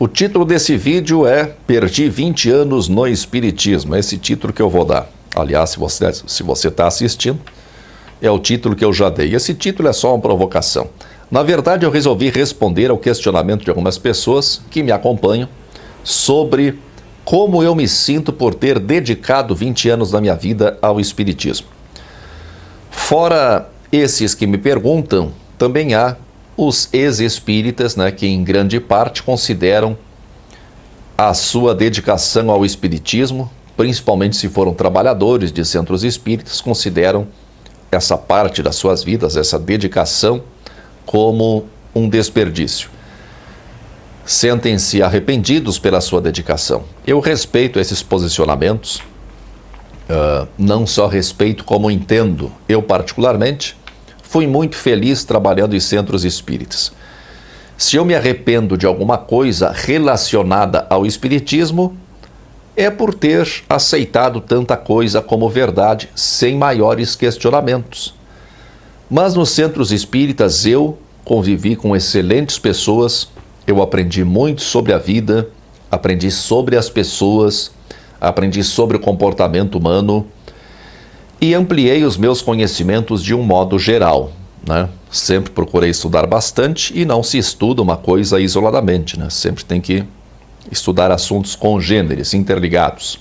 O título desse vídeo é Perdi 20 anos no Espiritismo. É esse título que eu vou dar. Aliás, se você está assistindo, é o título que eu já dei. Esse título é só uma provocação. Na verdade, eu resolvi responder ao questionamento de algumas pessoas que me acompanham sobre como eu me sinto por ter dedicado 20 anos da minha vida ao Espiritismo. Fora esses que me perguntam, também há os ex-espíritas, que em grande parte consideram a sua dedicação ao espiritismo, principalmente se foram trabalhadores de centros espíritas, consideram essa parte das suas vidas, essa dedicação, como um desperdício. Sentem-se arrependidos pela sua dedicação. Eu respeito esses posicionamentos, não só respeito como entendo. Eu, particularmente, fui muito feliz trabalhando em centros espíritas. Se eu me arrependo de alguma coisa relacionada ao espiritismo, é por ter aceitado tanta coisa como verdade, sem maiores questionamentos. Mas nos centros espíritas eu convivi com excelentes pessoas, eu aprendi muito sobre a vida, aprendi sobre as pessoas, aprendi sobre o comportamento humano, e ampliei os meus conhecimentos de um modo geral, Sempre procurei estudar bastante e não se estuda uma coisa isoladamente, Sempre tem que estudar assuntos congêneres, interligados.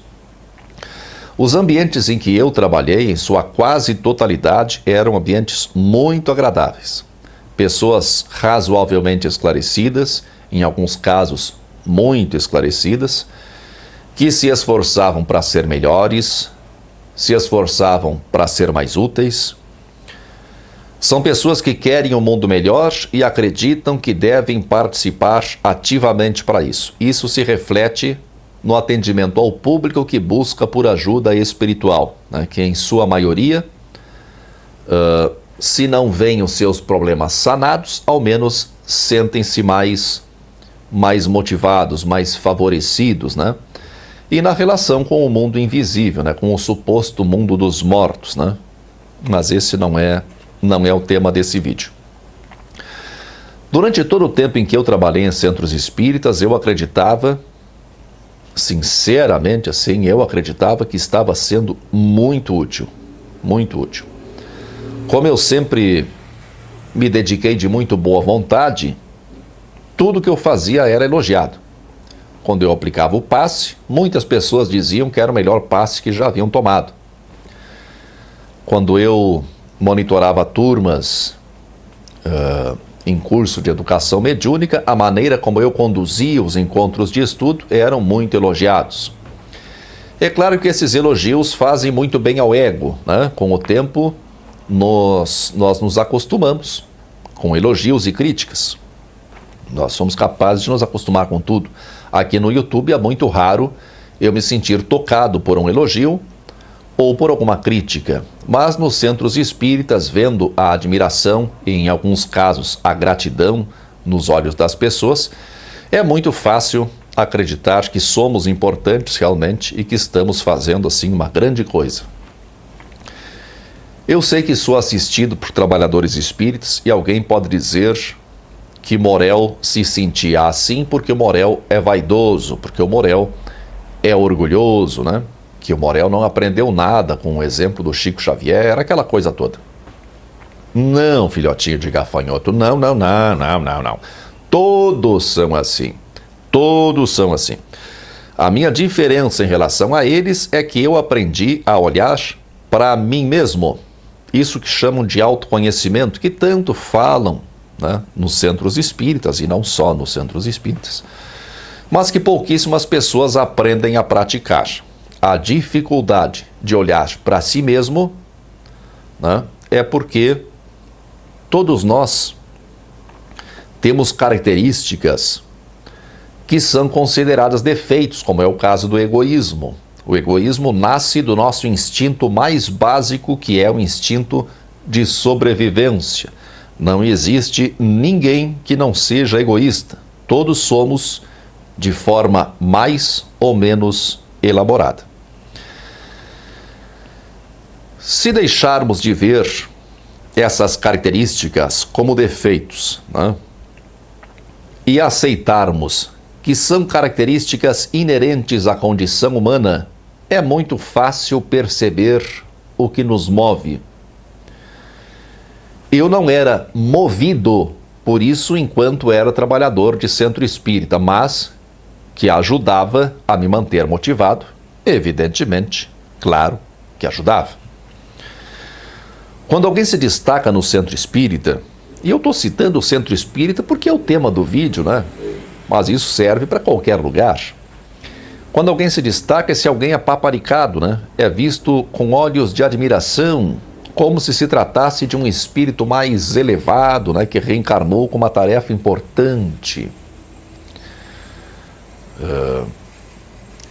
Os ambientes em que eu trabalhei, em sua quase totalidade, eram ambientes muito agradáveis. Pessoas razoavelmente esclarecidas, em alguns casos muito esclarecidas, que se esforçavam para ser melhores, se esforçavam para ser mais úteis. São pessoas que querem um mundo melhor e acreditam que devem participar ativamente para isso. Isso se reflete no atendimento ao público que busca por ajuda espiritual, que em sua maioria, se não veem os seus problemas sanados, ao menos sentem-se mais motivados, mais favorecidos, E na relação com o mundo invisível, com o suposto mundo dos mortos, Mas esse não é o tema desse vídeo. Durante todo o tempo em que eu trabalhei em centros espíritas, eu acreditava, sinceramente assim, eu acreditava que estava sendo muito útil, muito útil. Como eu sempre me dediquei de muito boa vontade, tudo que eu fazia era elogiado. Quando eu aplicava o passe, muitas pessoas diziam que era o melhor passe que já haviam tomado. Quando eu monitorava turmas em curso de educação mediúnica, a maneira como eu conduzia os encontros de estudo eram muito elogiados. É claro que esses elogios fazem muito bem ao ego, Com o tempo, nós nos acostumamos com elogios e críticas. Nós somos capazes de nos acostumar com tudo. Aqui no YouTube é muito raro eu me sentir tocado por um elogio ou por alguma crítica. Mas nos centros espíritas, vendo a admiração e, em alguns casos, a gratidão nos olhos das pessoas, é muito fácil acreditar que somos importantes realmente e que estamos fazendo, assim, uma grande coisa. Eu sei que sou assistido por trabalhadores espíritas e alguém pode dizer que Morel se sentia assim porque o Morel é vaidoso, porque o Morel é orgulhoso, Que o Morel não aprendeu nada com o exemplo do Chico Xavier, aquela coisa toda. Não, filhotinho de gafanhoto, não. Todos são assim, todos são assim. A minha diferença em relação a eles é que eu aprendi a olhar para mim mesmo. Isso que chamam de autoconhecimento, que tanto falam, nos centros espíritas, e não só nos centros espíritas, mas que pouquíssimas pessoas aprendem a praticar. A dificuldade de olhar para si mesmo, é porque todos nós temos características que são consideradas defeitos, como é o caso do egoísmo. O egoísmo nasce do nosso instinto mais básico, que é o instinto de sobrevivência. Não existe ninguém que não seja egoísta. Todos somos de forma mais ou menos elaborada. Se deixarmos de ver essas características como defeitos, e aceitarmos que são características inerentes à condição humana, é muito fácil perceber o que nos move. Eu não era movido por isso enquanto era trabalhador de centro espírita, mas que ajudava a me manter motivado, evidentemente, claro que ajudava. Quando alguém se destaca no centro espírita, e eu estou citando o centro espírita porque é o tema do vídeo, né? Mas isso serve para qualquer lugar. Quando alguém se destaca, esse alguém é paparicado, né? É visto com olhos de admiração, como se tratasse de um espírito mais elevado, né? Que reencarnou com uma tarefa importante.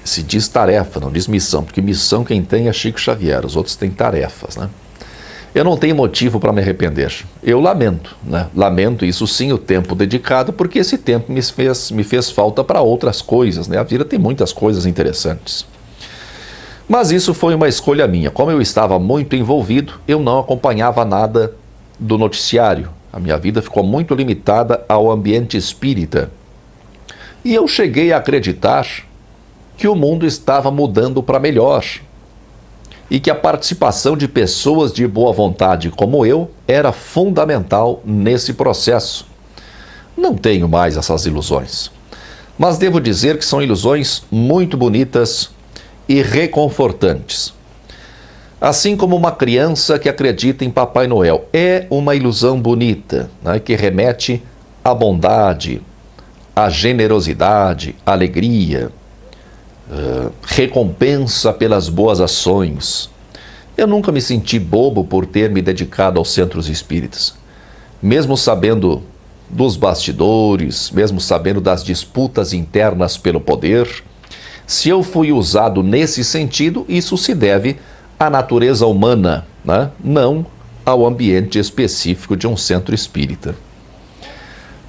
Se diz tarefa, não diz missão, porque missão quem tem é Chico Xavier, os outros têm tarefas, né? Eu não tenho motivo para me arrepender. Eu lamento, né? Lamento isso sim, o tempo dedicado, porque esse tempo me fez falta para outras coisas, né? A vida tem muitas coisas interessantes. Mas isso foi uma escolha minha. Como eu estava muito envolvido, eu não acompanhava nada do noticiário. A minha vida ficou muito limitada ao ambiente espírita. E eu cheguei a acreditar que o mundo estava mudando para melhor. E que a participação de pessoas de boa vontade como eu era fundamental nesse processo. Não tenho mais essas ilusões, mas devo dizer que são ilusões muito bonitas e reconfortantes. Assim como uma criança que acredita em Papai Noel. É uma ilusão bonita, né, que remete à bondade, à generosidade, à alegria, recompensa pelas boas ações. Eu nunca me senti bobo por ter me dedicado aos centros espíritas. Mesmo sabendo dos bastidores, mesmo sabendo das disputas internas pelo poder, se eu fui usado nesse sentido, isso se deve à natureza humana, né? Não ao ambiente específico de um centro espírita.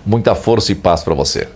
Muita força e paz para você.